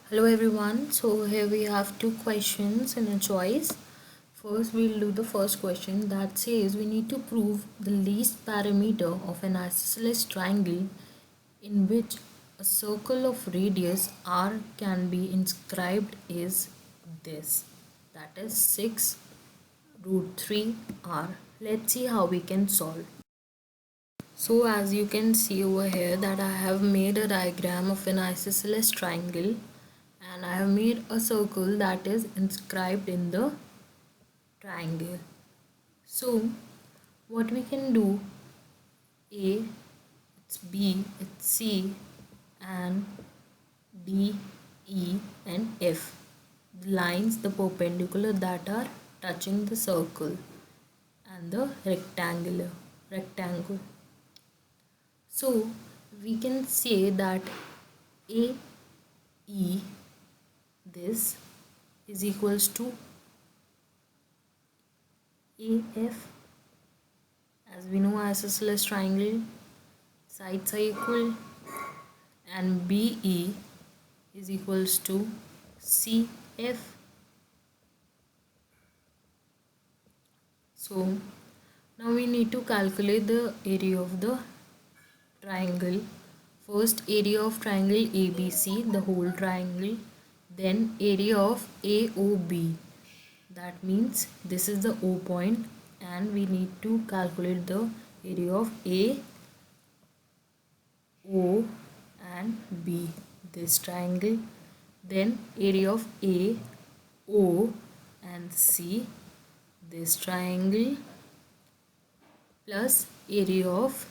Hello everyone. So here we have two questions in a choice. First we'll do the first question that says we need to prove the least parameter of an isosceles triangle in which a circle of radius r can be inscribed is this. That is 6 root 3 r. Let's see how we can solve. So as you can see over here that I have made a diagram of an isosceles triangle and I have made a circle that is inscribed in the triangle. So what we can do, A, it's B, it's C and D, E and F. The lines, the perpendicular that are touching the circle and the rectangle. So we can say that AE this is equals to AF. As we know, isosceles triangle sides are equal, and BE is equals to CF. So now we need to calculate the area of the triangle. First, area of triangle ABC, the whole triangle, then area of AOB. That means this is the O point and we need to calculate the area of A, O and B, this triangle. Then area of A, O and C, this triangle, plus area of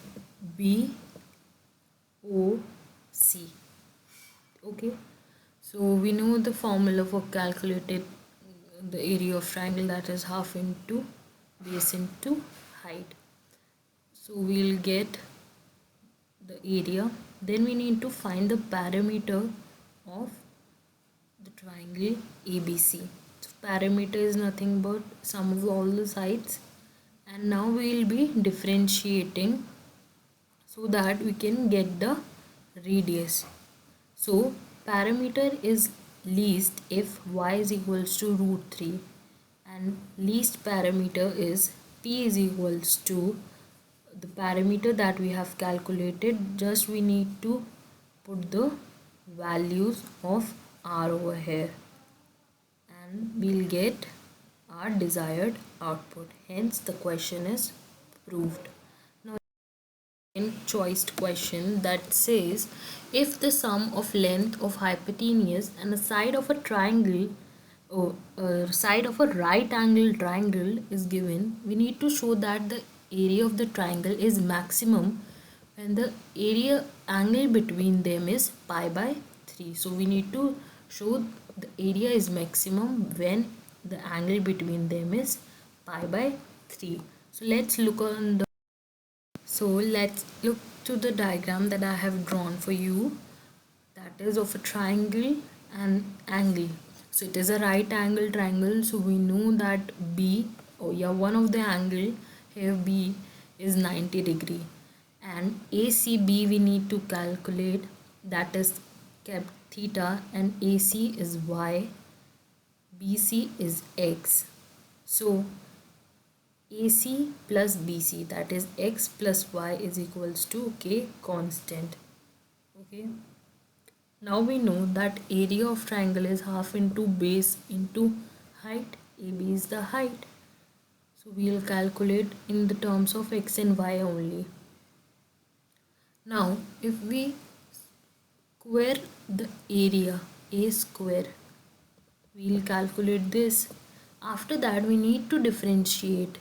B, O, C. Okay, so we know the formula for calculated the area of triangle, that is half into base into height. So we'll get the area. Then we need to find the parameter of the triangle ABC. So parameter is nothing but sum of all the sides, and now we will be differentiating so that we can get the radius. So parameter is least if y is equals to root 3 and least parameter is p is equals to the parameter that we have calculated. Just we need to put the values of r over here and we'll get our desired output. Hence the question is proved. Now choiced question that says if the sum of length of hypotenuse and a side of a triangle or side of a right angle triangle is given, we need to show that the area of the triangle is maximum when the area angle between them is pi by 3. So we need to show the area is maximum when the angle between them is pi by 3. So let's look to the diagram that I have drawn for you, that is of a triangle and angle. So it is a right angle triangle, so we know that B, one of the angle here B is 90 degree, and ACB we need to calculate, that is kept theta, and AC is Y, BC is X. So AC plus BC, that is X plus Y, is equals to K constant. Okay. Now we know that area of triangle is half into base into height. AB is the height. So we'll calculate in the terms of X and Y only. Now if we square the area, A square, we'll calculate this. After that we need to differentiate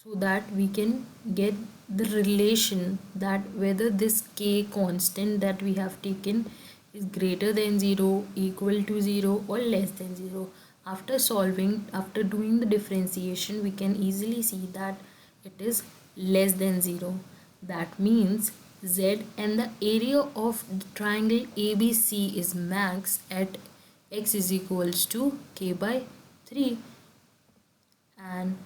so that we can get the relation that whether this k constant that we have taken is greater than 0, equal to 0 or less than 0. After doing the differentiation, we can easily see that it is less than 0. That means z and the area of the triangle ABC is max at x is equals to k by 3, and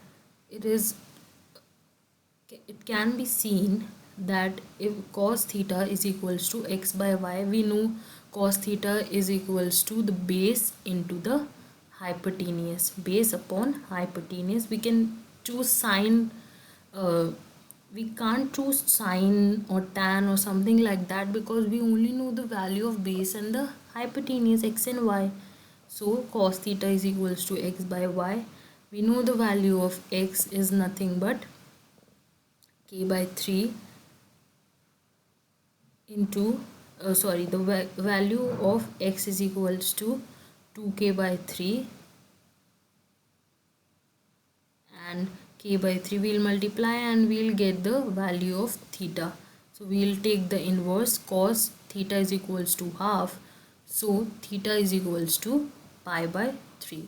it can be seen that if cos theta is equals to x by y, we know cos theta is equals to the base into the hypotenuse, base upon hypotenuse. We can choose sine, uh, we can't choose sine or tan or something like that, because we only know the value of base and the hypotenuse x and y. So cos theta is equals to x by y. We know the value of x is nothing but k by 3 into the value of x is equals to 2k by 3, and k by 3 we'll multiply and we'll get the value of theta. So we'll take the inverse. Cos theta is equals to half, so theta is equals to pi by 3.